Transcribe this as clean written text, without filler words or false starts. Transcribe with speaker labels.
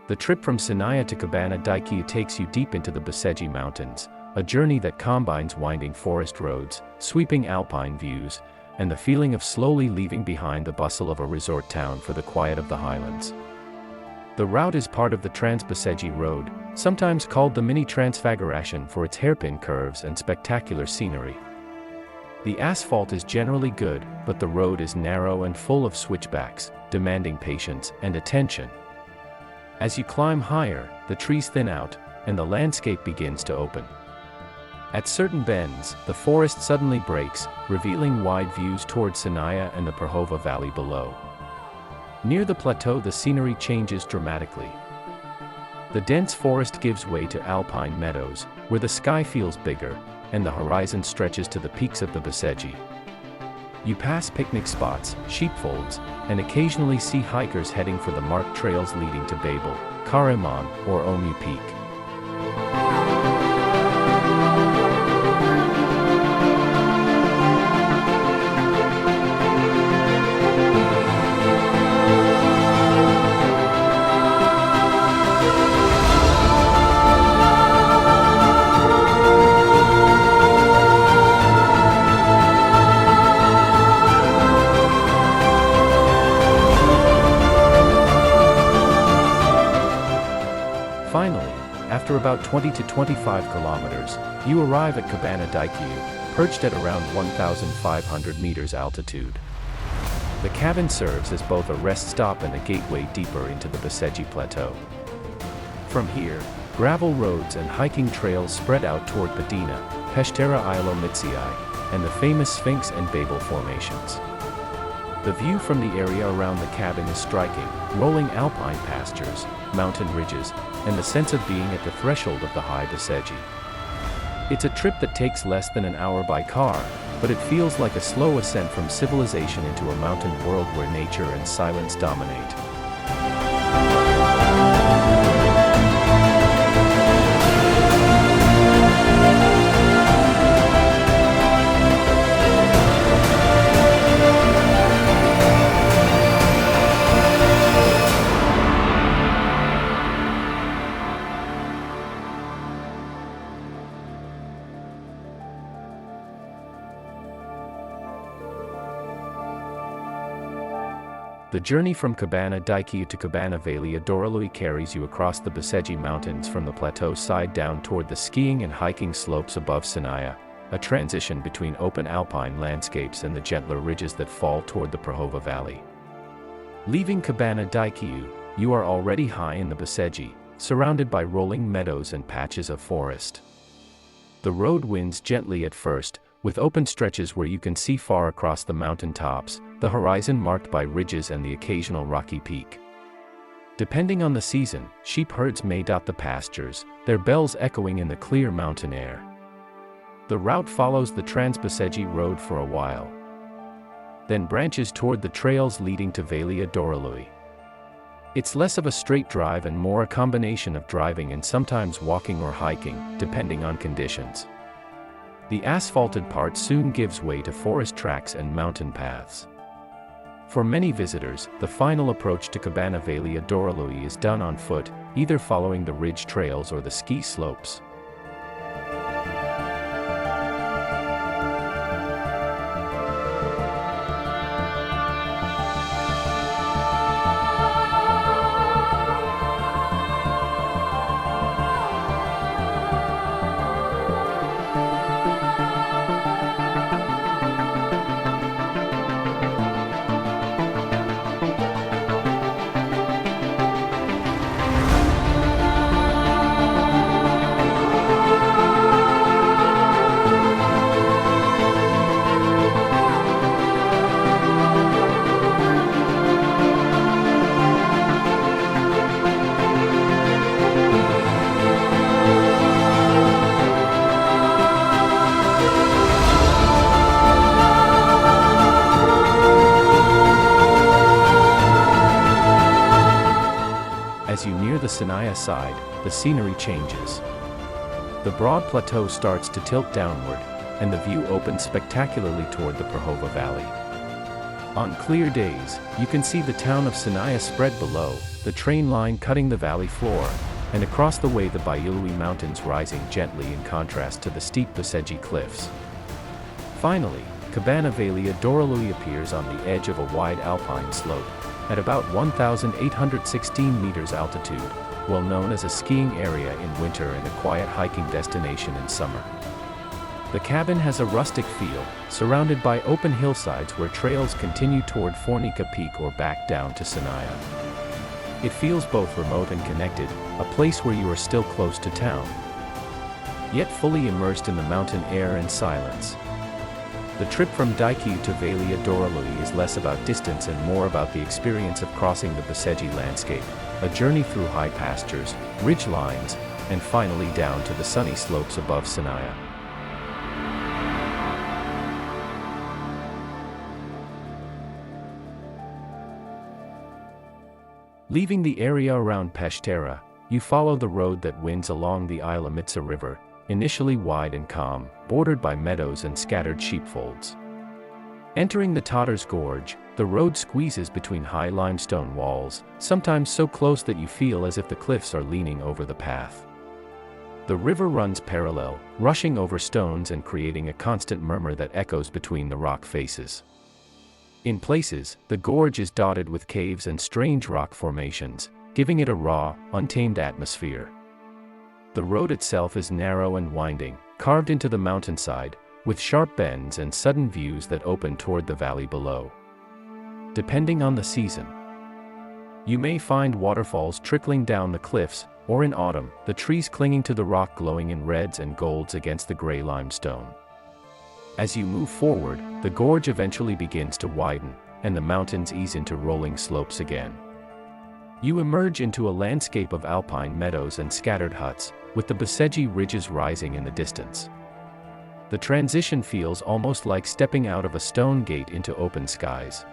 Speaker 1: The trip from Sinaia to Cabana Dichiu takes you deep into the Bucegi Mountains, a journey that combines winding forest roads, sweeping alpine views, and the feeling of slowly leaving behind the bustle of a resort town for the quiet of the highlands. The route is part of the TransBucegi Road, sometimes called the Mini Transfiguration for its hairpin curves and spectacular scenery. The asphalt is generally good, but the road is narrow and full of switchbacks, demanding patience and attention. As you climb higher, the trees thin out, and the landscape begins to open. At certain bends, the forest suddenly breaks, revealing wide views toward Sinaia and the Prahova Valley below. Near the plateau, the scenery changes dramatically. The dense forest gives way to alpine meadows, where the sky feels bigger, and the horizon stretches to the peaks of the Bucegi. You pass picnic spots, sheepfolds, and occasionally see hikers heading for the marked trails leading to Babel, Kariman, or Omu Peak. Finally, after about 20 to 25 kilometers, you arrive at Cabana Dichiu, perched at around 1,500 meters altitude. The cabin serves as both a rest stop and a gateway deeper into the Bucegi Plateau. From here, gravel roads and hiking trails spread out toward Peștera, Peștera Ialomiței, and the famous Sphinx and Babel formations. The view from the area around the cabin is striking, rolling alpine pastures, mountain ridges, and the sense of being at the threshold of the high Bucegi. It's a trip that takes less than an hour by car, but it feels like a slow ascent from civilization into a mountain world where nature and silence dominate. The journey from Cabana Dichiu to Cabana Valea Dorului carries you across the Bucegi Mountains from the plateau side down toward the skiing and hiking slopes above Sinaia, a transition between open alpine landscapes and the gentler ridges that fall toward the Prahova Valley. Leaving Cabana Dichiu, you are already high in the Bucegi, surrounded by rolling meadows and patches of forest. The road winds gently at first, with open stretches where you can see far across the mountain tops, the horizon marked by ridges and the occasional rocky peak. Depending on the season, sheep herds may dot the pastures, their bells echoing in the clear mountain air. The route follows the TransBucegi Road for a while, then branches toward the trails leading to Valea Dorului. It's less of a straight drive and more a combination of driving and sometimes walking or hiking, depending on conditions. The asphalted part soon gives way to forest tracks and mountain paths. For many visitors, the final approach to Cabana Valea Dorului is done on foot, either following the ridge trails or the ski slopes. As you near the Sinaia side, the scenery changes. The broad plateau starts to tilt downward, and the view opens spectacularly toward the Prahova Valley. On clear days, you can see the town of Sinaia spread below, the train line cutting the valley floor, and across the way the Bucegi Mountains rising gently in contrast to the steep Bucegi cliffs. Finally, Cabana Valea Dorului appears on the edge of a wide alpine slope, at about 1,816 meters altitude, well known as a skiing area in winter and a quiet hiking destination in summer. The cabin has a rustic feel, surrounded by open hillsides where trails continue toward Fornica Peak or back down to Sinaia. It feels both remote and connected, a place where you are still close to town, yet fully immersed in the mountain air and silence. The trip from Dichiu to Valea Dorului is less about distance and more about the experience of crossing the Bucegi landscape, a journey through high pastures, ridge lines, and finally down to the sunny slopes above Sinaia. Leaving the area around Peștera, you follow the road that winds along the Ialomița River, initially wide and calm, bordered by meadows and scattered sheepfolds. Entering the Tatar's gorge, the road squeezes between high limestone walls, sometimes so close that you feel as if the cliffs are leaning over the path. The river runs parallel, rushing over stones and creating a constant murmur that echoes between the rock faces. In places, the gorge is dotted with caves and strange rock formations, giving it a raw, untamed atmosphere. The road itself is narrow and winding, carved into the mountainside, with sharp bends and sudden views that open toward the valley below. Depending on the season, you may find waterfalls trickling down the cliffs, or in autumn, the trees clinging to the rock glowing in reds and golds against the gray limestone. As you move forward, the gorge eventually begins to widen, and the mountains ease into rolling slopes again. You emerge into a landscape of alpine meadows and scattered huts, with the Bucegi ridges rising in the distance. The transition feels almost like stepping out of a stone gate into open skies.